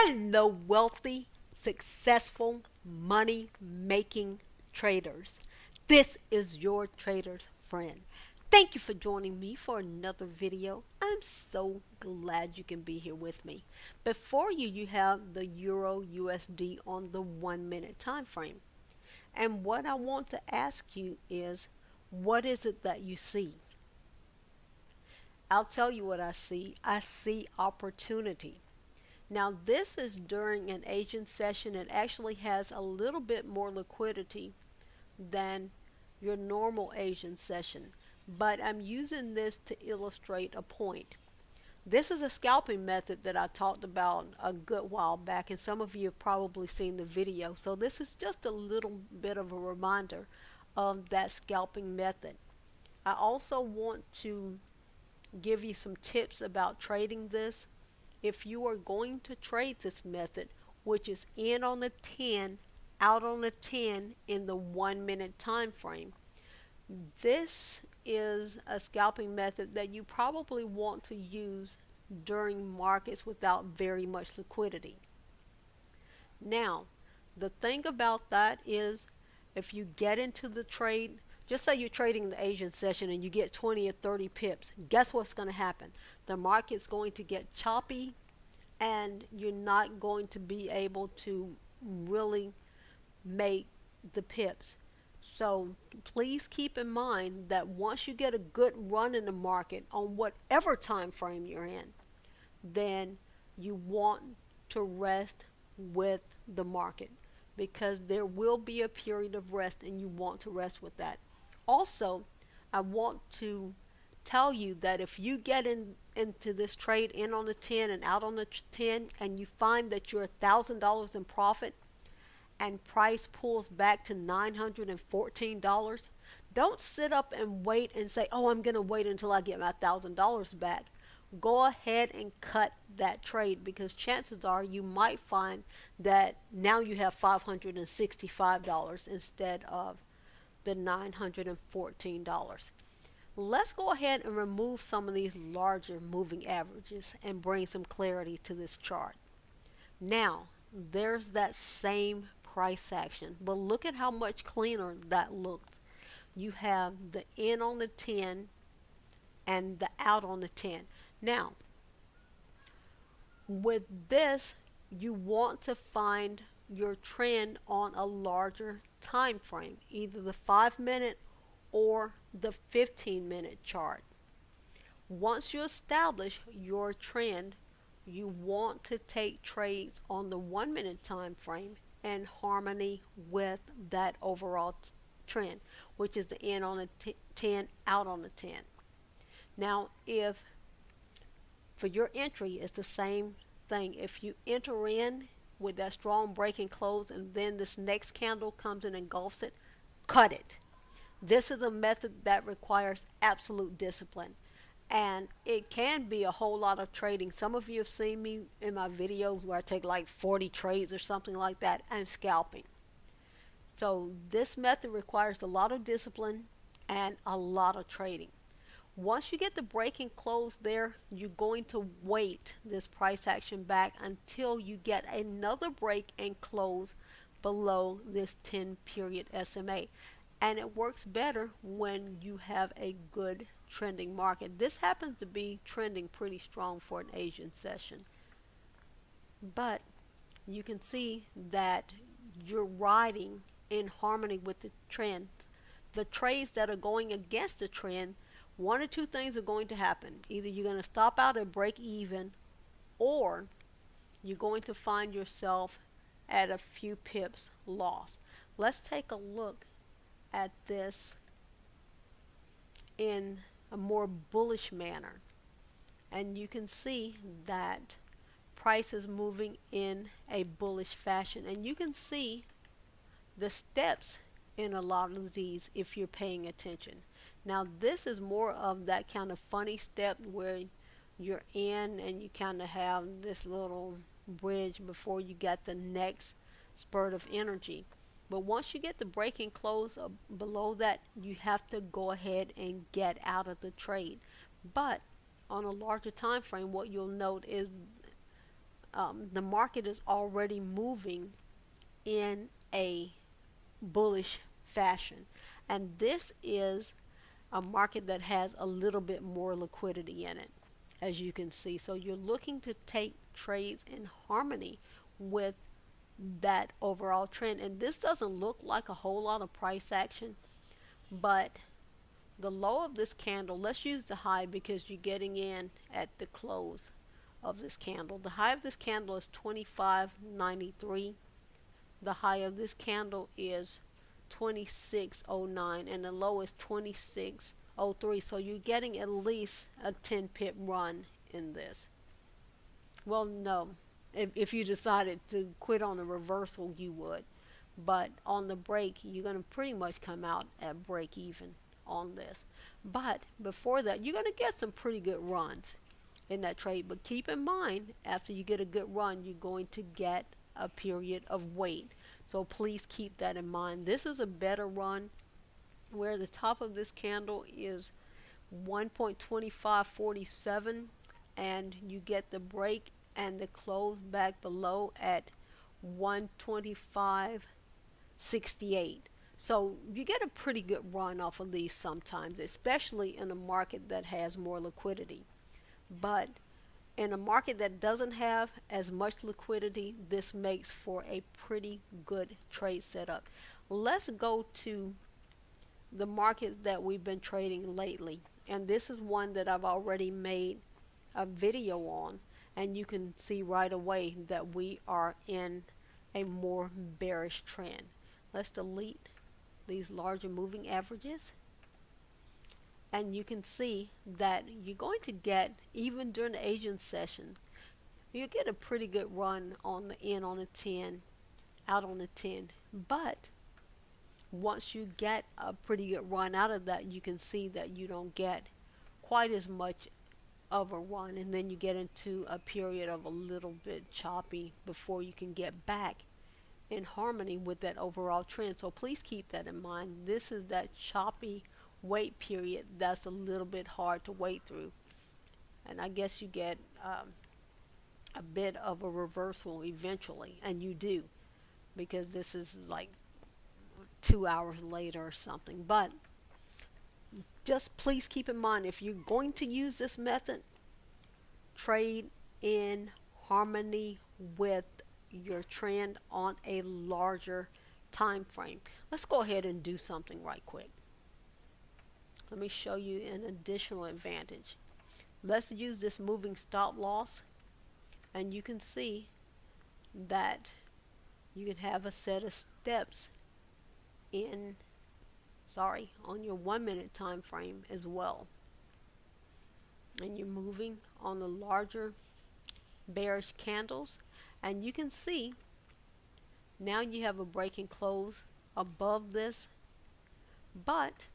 Hello, wealthy, successful, money-making traders. This is your trader's friend. Thank you for joining me for another video. I'm so glad you can be here with me. Before you, you have the Euro USD on the 1 minute time frame. And what I want to ask you is, what is it that you see? I'll tell you what I see. I see opportunity. Now this is during an Asian session. It actually has a little bit more liquidity than your normal Asian session, but I'm using this to illustrate a point. This is a scalping method that I talked about a good while back, and some of you have probably seen the video, so this is just a little bit of a reminder of that scalping method. I also want to give you some tips about trading this. If you are going to trade this method, which is in on the 10, out on the 10 in the 1 minute time frame, this is a scalping method that you probably want to use during markets without very much liquidity. Now, the thing about that is, if you get into the trade, just say you're trading the Asian session and you get 20 or 30 pips, guess what's going to happen? The market's going to get choppy and you're not going to be able to really make the pips. So please keep in mind that once you get a good run in the market on whatever time frame you're in, then you want to rest with the market, because there will be a period of rest and you want to rest with that. Also, I want to tell you that if you get into this trade in on the 10 and out on the 10 and you find that you're $1,000 in profit and price pulls back to $914, don't sit up and wait and say, oh, I'm going to wait until I get my $1,000 back. Go ahead and cut that trade, because chances are you might find that now you have $565 instead of the $914. Let's go ahead and remove some of these larger moving averages and bring some clarity to this chart. Now, there's that same price action, but look at how much cleaner that looked. You have the in on the 10 and the out on the 10. Now, with this, you want to find your trend on a larger time frame, either the 5 minute or the 15-minute chart. Once you establish your trend, you want to take trades on the 1 minute time frame in harmony with that overall trend, which is the in on the 10, out on the 10. Now, if for your entry, it's the same thing. If you enter in with that strong break and close, and then this next candle comes and engulfs it, cut it. This is a method that requires absolute discipline, and it can be a whole lot of trading. Some of you have seen me in my videos where I take like 40 trades or something like that. I'm scalping. So this method requires a lot of discipline and a lot of trading. Once you get the break and close there, you're going to wait this price action back until you get another break and close below this 10 period SMA. And it works better when you have a good trending market. This happens to be trending pretty strong for an Asian session. But you can see that you're riding in harmony with the trend. The trades that are going against the trend, one or two things are going to happen. Either you're going to stop out and break even, or you're going to find yourself at a few pips lost. Let's take a look at this in a more bullish manner, and you can see that price is moving in a bullish fashion, and you can see the steps in a lot of these if you're paying attention. Now this is more of that kind of funny step where you're in and you kind of have this little bridge before you get the next spurt of energy. But once you get the break and close below that, you have to go ahead and get out of the trade. But on a larger time frame, what you'll note is the market is already moving in a bullish fashion. And this is a market that has a little bit more liquidity in it, as you can see. So you're looking to take trades in harmony with that overall trend. And this doesn't look like a whole lot of price action, but the low of this candle, let's use the high because you're getting in at the close of this candle. The high of this candle is 25.93. The high of this candle is 26.09 and the low is 26.03. So you're getting at least a 10 pip run in this. Well, no, if you decided to quit on a reversal, you would, but on the break you're going to pretty much come out at break even on this. But before that, you're going to get some pretty good runs in that trade. But keep in mind, after you get a good run, you're going to get a period of wait. So please keep that in mind. This is a better run where the top of this candle is 1.2547 and you get the break and the close back below at 125.68. So you get a pretty good run off of these sometimes, especially in a market that has more liquidity. But in a market that doesn't have as much liquidity, this makes for a pretty good trade setup. Let's go to the market that we've been trading lately. And this is one that I've already made a video on. And you can see right away that we are in a more bearish trend. Let's delete these larger moving averages, and you can see that you're going to get, even during the Asian session, you get a pretty good run on the in on a 10, out on a 10. But once you get a pretty good run out of that, you can see that you don't get quite as much of a run, and then you get into a period of a little bit choppy before you can get back in harmony with that overall trend. So please keep that in mind. This is that choppy wait period that's a little bit hard to wait through, and I guess you get a bit of a reversal eventually, and you do, because this is like 2 hours later or something. But just please keep in mind, if you're going to use this method, trade in harmony with your trend on a larger time frame. Let's go ahead and do something right quick. Let me show you an additional advantage. Let's use this moving stop loss, and you can see that you can have a set of steps in on your 1 minute time frame as well, and you're moving on the larger bearish candles, and you can see now you have a break and close above this. But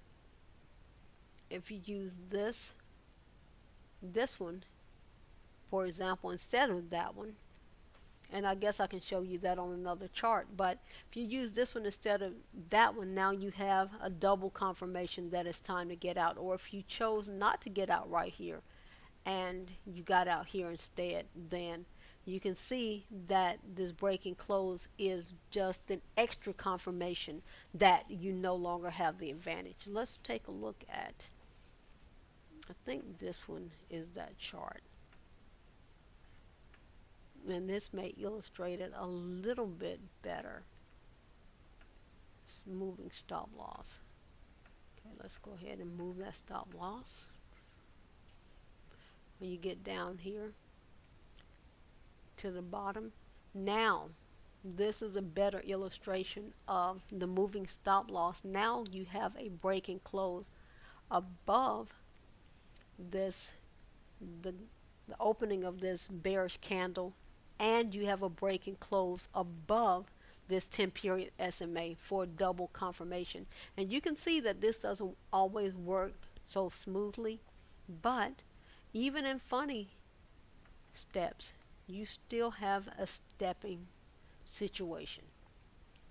if you use this one, for example, instead of that one, and I guess I can show you that on another chart, but if you use this one instead of that one, now you have a double confirmation that it's time to get out. Or if you chose not to get out right here and you got out here instead, then you can see that this break and close is just an extra confirmation that you no longer have the advantage. Let's take a look at, I think this one is that chart, and this may illustrate it a little bit better. It's moving stop loss. Okay, let's go ahead and move that stop loss. When you get down here to the bottom, now this is a better illustration of the moving stop loss. Now you have a break and close above this, the opening of this bearish candle, and you have a break and close above this 10 period SMA for double confirmation. And you can see that this doesn't always work so smoothly, but even in funny steps, you still have a stepping situation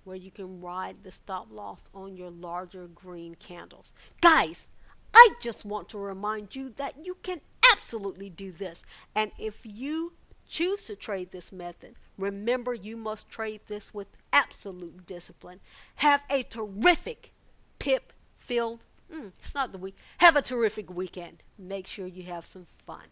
where you can ride the stop loss on your larger green candles. Guys, I just want to remind you that you can absolutely do this. And if you choose to trade this method, remember you must trade this with absolute discipline. Have a terrific pip filled, it's not the week, have a terrific weekend. Make sure you have some fun.